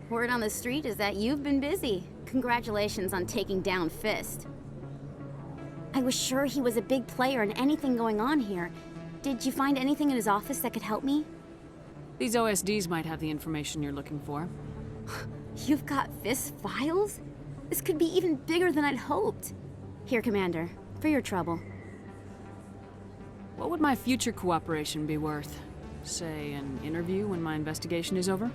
Word on the street is that you've been busy. Congratulations on taking down Fist. I was sure he was a big player in anything going on here. Did you find anything in his office that could help me? These OSDs might have the information you're looking for. You've got Fist's files? This could be even bigger than I'd hoped. Here, Commander, for your trouble. What would my future cooperation be worth? Say, an interview when my investigation is over?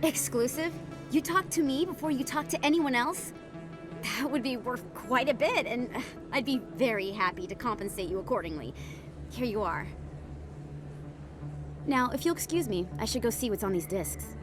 Exclusive? You talk to me before you talk to anyone else? That would be worth quite a bit, and I'd be very happy to compensate you accordingly. Here you are. Now, if you'll excuse me, I should go see what's on these discs.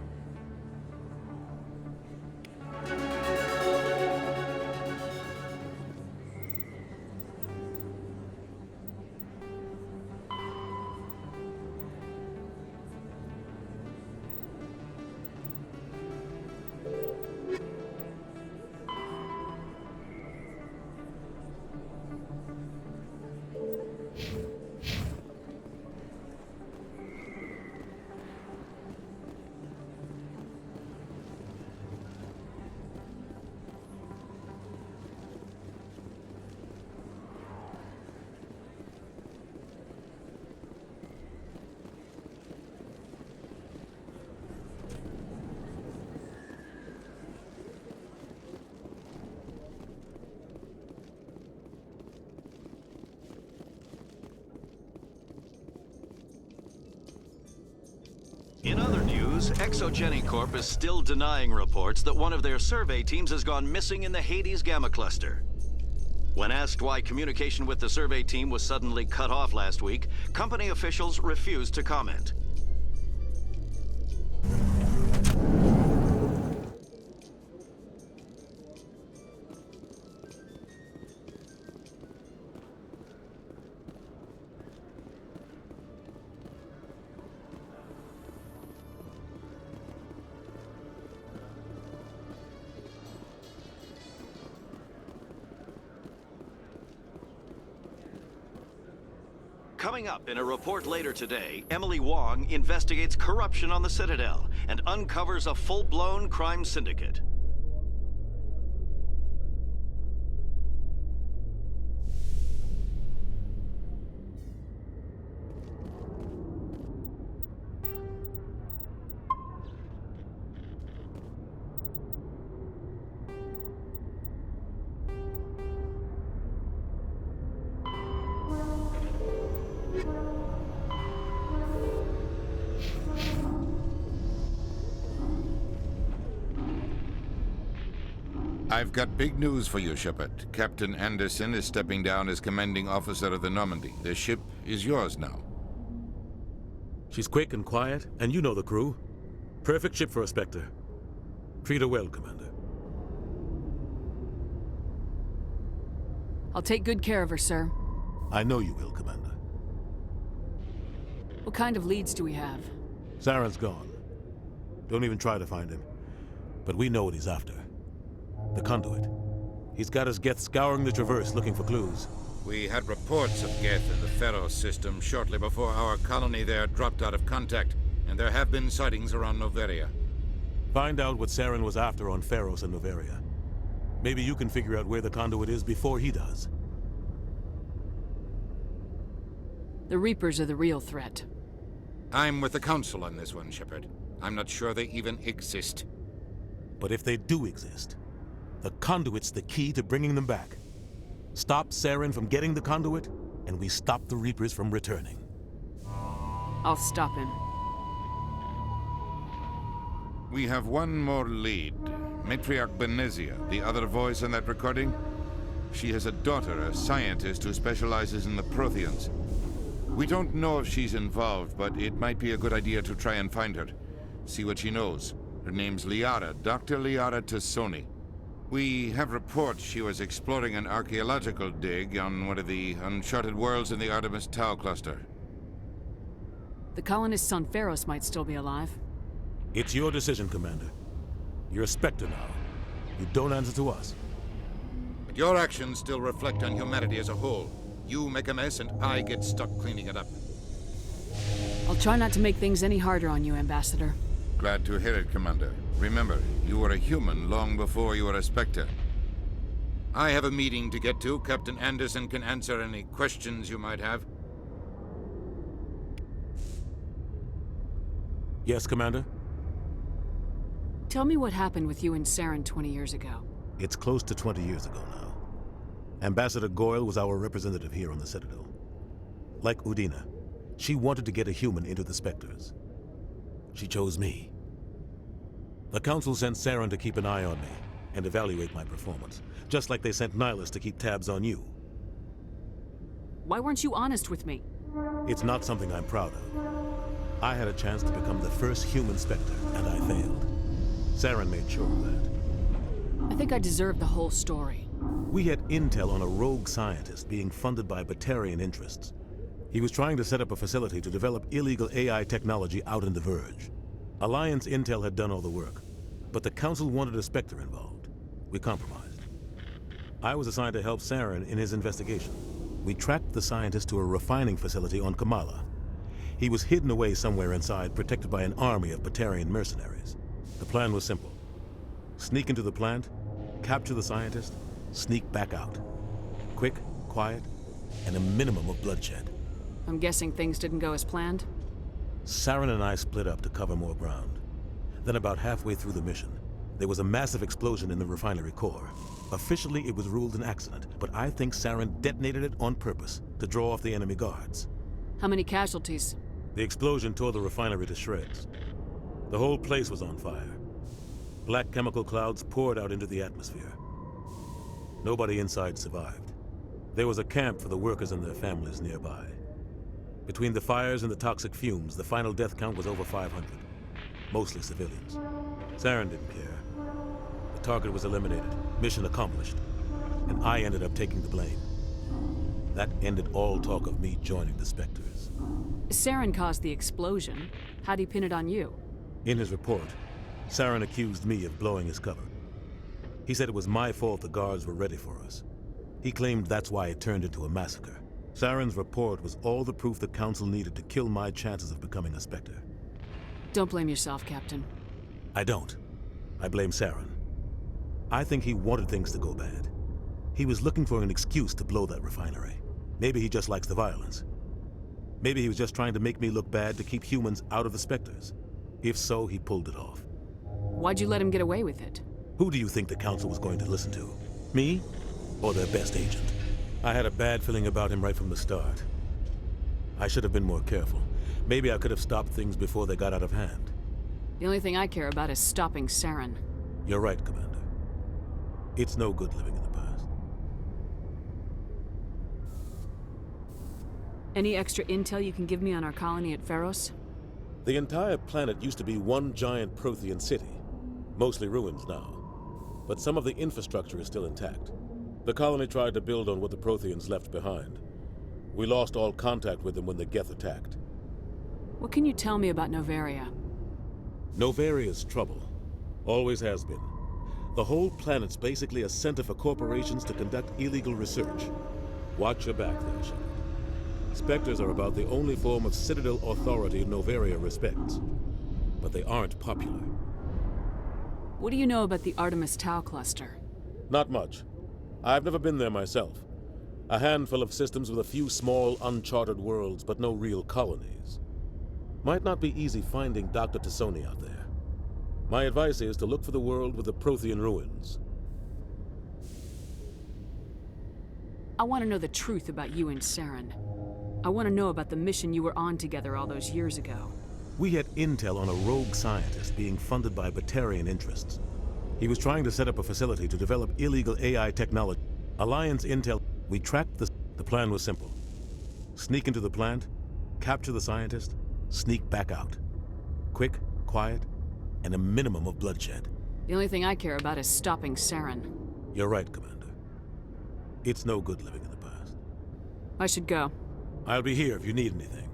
In other news, Exogeny Corp is still denying reports that one of their survey teams has gone missing in the Hades Gamma Cluster. When asked why communication with the survey team was suddenly cut off last week, company officials refused to comment. Coming up in a report later today, Emily Wong investigates corruption on the Citadel and uncovers a full-blown crime syndicate. I've got big news for you, Shepard. Captain Anderson is stepping down as commanding officer of the Normandy. The ship is yours now. She's quick and quiet, and you know the crew. Perfect ship for a Spectre. Treat her well, Commander. I'll take good care of her, sir. I know you will, Commander. What kind of leads do we have? Saren's gone. Don't even try to find him. But we know what he's after. The conduit. He's got his Geth scouring the Traverse looking for clues. We had reports of Geth in the Pharos system shortly before our colony there dropped out of contact, and there have been sightings around Noveria. Find out what Saren was after on Pharos and Noveria. Maybe you can figure out where the conduit is before he does. The Reapers are the real threat. I'm with the Council on this one, Shepard. I'm not sure they even exist. But if they do exist, the conduit's the key to bringing them back. Stop Saren from getting the conduit, and we stop the Reapers from returning. I'll stop him. We have one more lead. Matriarch Benezia, the other voice in that recording. She has a daughter, a scientist who specializes in the Protheans. We don't know if she's involved, but it might be a good idea to try and find her. See what she knows. Her name's Liara, Dr. Liara Tassoni. We have reports she was exploring an archaeological dig on one of the uncharted worlds in the Artemis Tau cluster. The colonists on Pharos might still be alive. It's your decision, Commander. You're a Spectre now. You don't answer to us. But your actions still reflect on humanity as a whole. You make a mess and I get stuck cleaning it up. I'll try not to make things any harder on you, Ambassador. Glad to hear it, Commander. Remember, you were a human long before you were a Spectre. I have a meeting to get to. Captain Anderson can answer any questions you might have. Yes, Commander? Tell me what happened with you and Saren 20 years ago. It's close to 20 years ago now. Ambassador Goyle was our representative here on the Citadel. Like Udina, she wanted to get a human into the Spectres. She chose me. The Council sent Saren to keep an eye on me and evaluate my performance, just like they sent Nihilus to keep tabs on you. Why weren't you honest with me? It's not something I'm proud of. I had a chance to become the first human Spectre, and I failed. Saren made sure of that. I think I deserve the whole story. We had intel on a rogue scientist being funded by Batarian interests. He was trying to set up a facility to develop illegal AI technology out in the Verge. Alliance intel had done all the work, but the Council wanted a Spectre involved. We compromised. I was assigned to help Saren in his investigation. We tracked the scientist to a refining facility on Kamala. He was hidden away somewhere inside, protected by an army of Batarian mercenaries. The plan was simple. Sneak into the plant, capture the scientist, sneak back out. Quick, quiet, and a minimum of bloodshed. I'm guessing things didn't go as planned? Saren and I split up to cover more ground. Then about halfway through the mission, there was a massive explosion in the refinery core. Officially, it was ruled an accident, but I think Saren detonated it on purpose to draw off the enemy guards. How many casualties? The explosion tore the refinery to shreds. The whole place was on fire. Black chemical clouds poured out into the atmosphere. Nobody inside survived. There was a camp for the workers and their families nearby. Between the fires and the toxic fumes, the final death count was over 500. Mostly civilians. Saren didn't care. The target was eliminated, mission accomplished, and I ended up taking the blame. That ended all talk of me joining the Spectres. Saren caused the explosion. How'd he pin it on you? In his report, Saren accused me of blowing his cover. He said it was my fault the guards were ready for us. He claimed that's why it turned into a massacre. Saren's report was all the proof the Council needed to kill my chances of becoming a Spectre. Don't blame yourself, Captain. I don't. I blame Saren. I think he wanted things to go bad. He was looking for an excuse to blow that refinery. Maybe he just likes the violence. Maybe he was just trying to make me look bad to keep humans out of the Spectres. If so, he pulled it off. Why'd you let him get away with it? Who do you think the Council was going to listen to? Me? Or their best agent? I had a bad feeling about him right from the start. I should have been more careful. Maybe I could have stopped things before they got out of hand. The only thing I care about is stopping Saren. You're right, Commander. It's no good living in the past. Any extra intel you can give me on our colony at Pharos? The entire planet used to be one giant Prothean city. Mostly ruins now. But some of the infrastructure is still intact. The colony tried to build on what the Protheans left behind. We lost all contact with them when the Geth attacked. What can you tell me about Novaria? Novaria's trouble. Always has been. The whole planet's basically a center for corporations to conduct illegal research. Watch your back there, Shepard. Spectres are about the only form of Citadel authority Novaria respects. But they aren't popular. What do you know about the Artemis Tau cluster? Not much. I've never been there myself. A handful of systems with a few small, uncharted worlds, but no real colonies. Might not be easy finding Dr. Tassoni out there. My advice is to look for the world with the Prothean ruins. I want to know the truth about you and Saren. I want to know about the mission you were on together all those years ago. We had intel on a rogue scientist being funded by Batarian interests. He was trying to set up a facility to develop illegal AI technology. Alliance intel. We tracked the plan was simple. Sneak into the plant, capture the scientist, sneak back out. Quick, quiet, and a minimum of bloodshed. The only thing I care about is stopping Saren. You're right, Commander. It's no good living in the past. I should go. I'll be here if you need anything.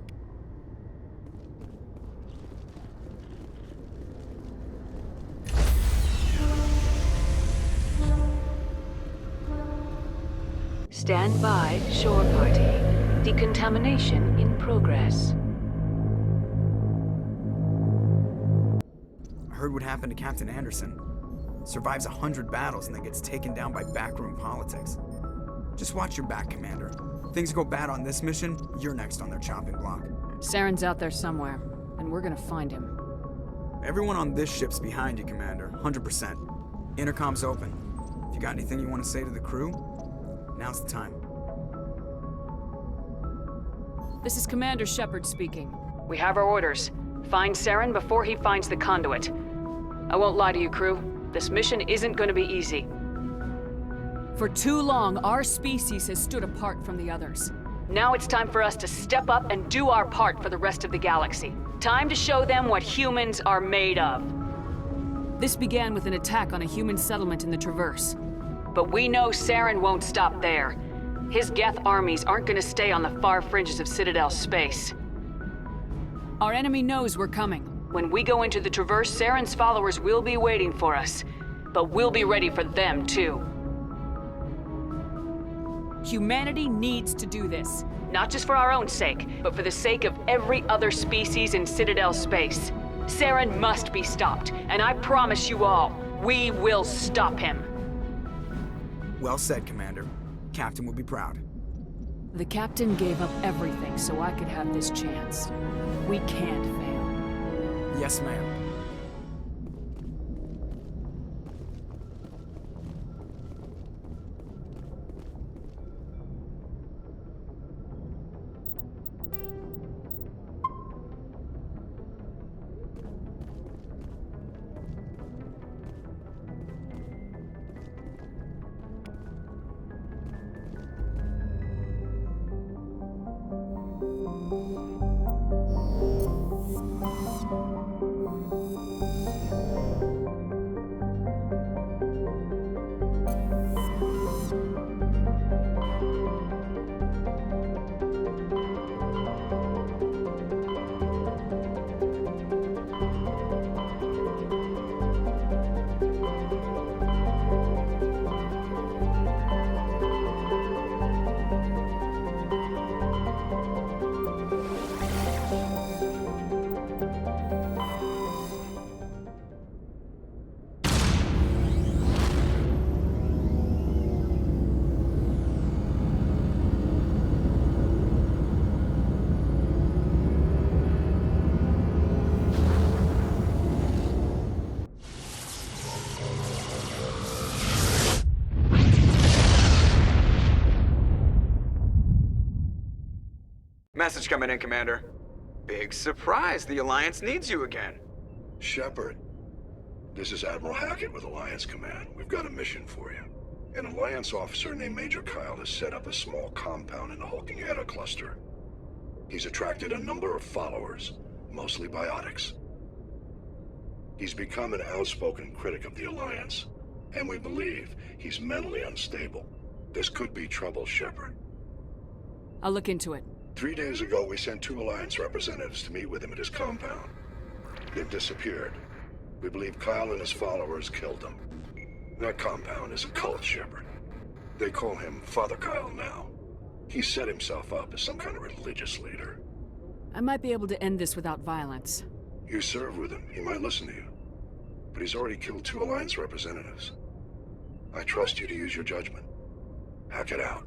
Stand by, shore party. Decontamination in progress. Heard what happened to Captain Anderson. Survives 100 battles and then gets taken down by backroom politics. Just watch your back, Commander. Things go bad on this mission, you're next on their chopping block. Saren's out there somewhere, and we're gonna find him. Everyone on this ship's behind you, Commander, 100%. Intercom's open. If you got anything you want to say to the crew, now's the time. This is Commander Shepard speaking. We have our orders. Find Saren before he finds the conduit. I won't lie to you, crew. This mission isn't going to be easy. For too long, our species has stood apart from the others. Now it's time for us to step up and do our part for the rest of the galaxy. Time to show them what humans are made of. This began with an attack on a human settlement in the Traverse. But we know Saren won't stop there. His Geth armies aren't going to stay on the far fringes of Citadel space. Our enemy knows we're coming. When we go into the Traverse, Saren's followers will be waiting for us. But we'll be ready for them, too. Humanity needs to do this. Not just for our own sake, but for the sake of every other species in Citadel space. Saren must be stopped, and I promise you all, we will stop him. Well said, Commander. Captain will be proud. The captain gave up everything so I could have this chance. We can't fail. Yes, ma'am. Message coming in, Commander. Big surprise, the Alliance needs you again. Shepard, this is Admiral Hackett with Alliance Command. We've got a mission for you. An Alliance officer named Major Kyle has set up a small compound in the hulking Eta cluster. He's attracted a number of followers, mostly biotics. He's become an outspoken critic of the Alliance, and we believe he's mentally unstable. This could be trouble, Shepard. I'll look into it. 3 days ago, we sent 2 Alliance representatives to meet with him at his compound. They've disappeared. We believe Kyle and his followers killed them. That compound is a cult, Shepard. They call him Father Kyle now. He set himself up as some kind of religious leader. I might be able to end this without violence. You serve with him. He might listen to you. But he's already killed 2 Alliance representatives. I trust you to use your judgment. Hack it out.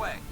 underway.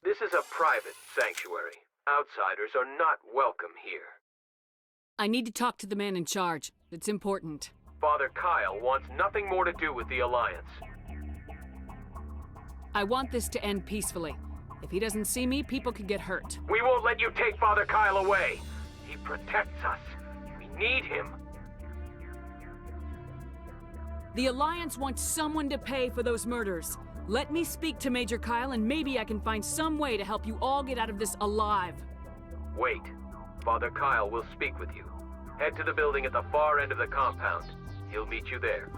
This is a private sanctuary. Outsiders are not welcome here. I need to talk to the man in charge. It's important. Father Kyle wants nothing more to do with the Alliance. I want this to end peacefully. If he doesn't see me, people could get hurt. We won't let you take Father Kyle away. He protects us. We need him. The Alliance wants someone to pay for those murders. Let me speak to Major Kyle and maybe I can find some way to help you all get out of this alive. Wait. Father Kyle will speak with you. Head to the building at the far end of the compound. He'll meet you there.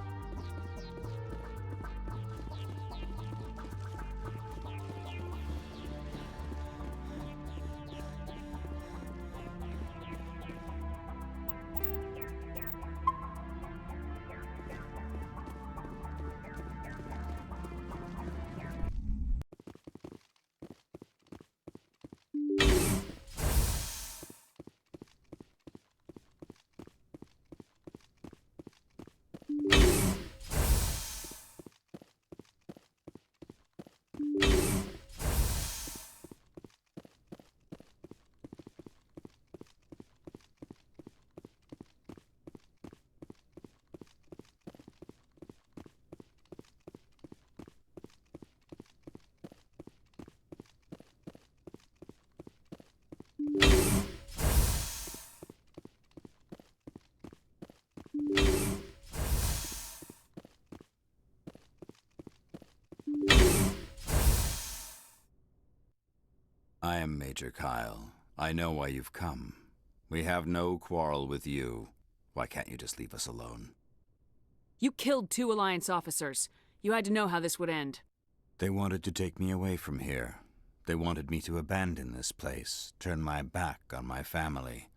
am Major Kyle. I know why you've come. We have no quarrel with you. Why can't you just leave us alone? You killed 2 Alliance officers. You had to know how this would end. They wanted to take me away from here. They wanted me to abandon this place, turn my back on my family.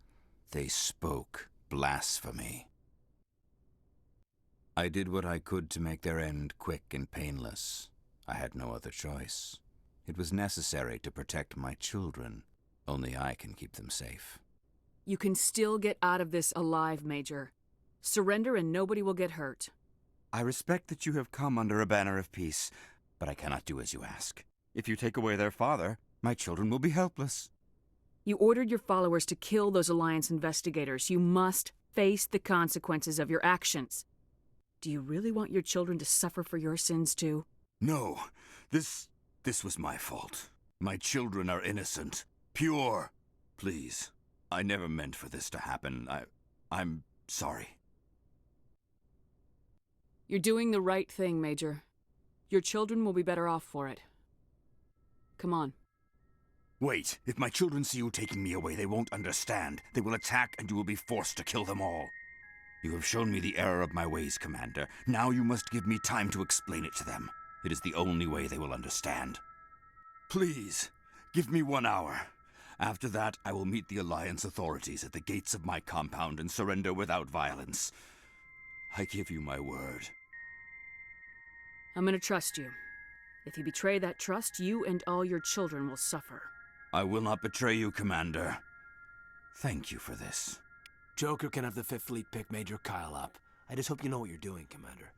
They spoke blasphemy. I did what I could to make their end quick and painless. I had no other choice. It was necessary to protect my children. Only I can keep them safe. You can still get out of this alive, Major. Surrender and nobody will get hurt. I respect that you have come under a banner of peace, but I cannot do as you ask. If you take away their father, my children will be helpless. You ordered your followers to kill those Alliance investigators. You must face the consequences of your actions. Do you really want your children to suffer for your sins too? No, this was my fault. My children are innocent, pure. Please, I never meant for this to happen. I'm sorry. You're doing the right thing, Major. Your children will be better off for it. Come on. Wait, if my children see you taking me away, they won't understand. They will attack and you will be forced to kill them all. You have shown me the error of my ways, Commander. Now you must give me time to explain it to them. It is the only way they will understand. Please, give me 1 hour. After that, I will meet the Alliance authorities at the gates of my compound and surrender without violence. I give you my word. I'm gonna trust you. If you betray that trust, you and all your children will suffer. I will not betray you, Commander. Thank you for this. Joker can have the 5th Fleet pick Major Kyle up. I just hope you know what you're doing, Commander.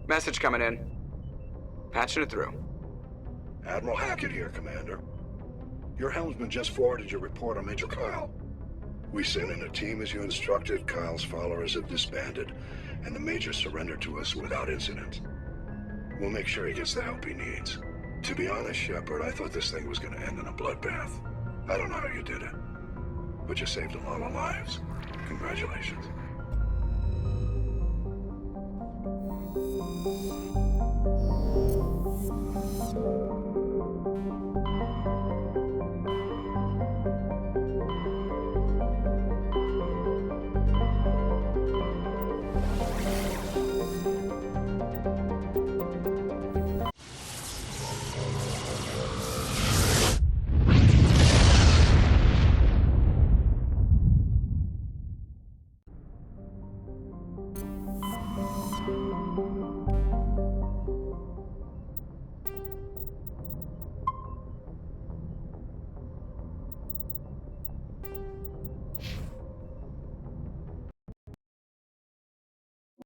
Message coming in. Patching it through. Admiral Hackett here, Commander. Your helmsman just forwarded your report on Major Kyle. We sent in a team as you instructed. Kyle's followers have disbanded, and the Major surrendered to us without incident. We'll make sure he gets the help he needs. To be honest, Shepard, I thought this thing was going to end in a bloodbath. I don't know how you did it, but you saved a lot of lives. Congratulations.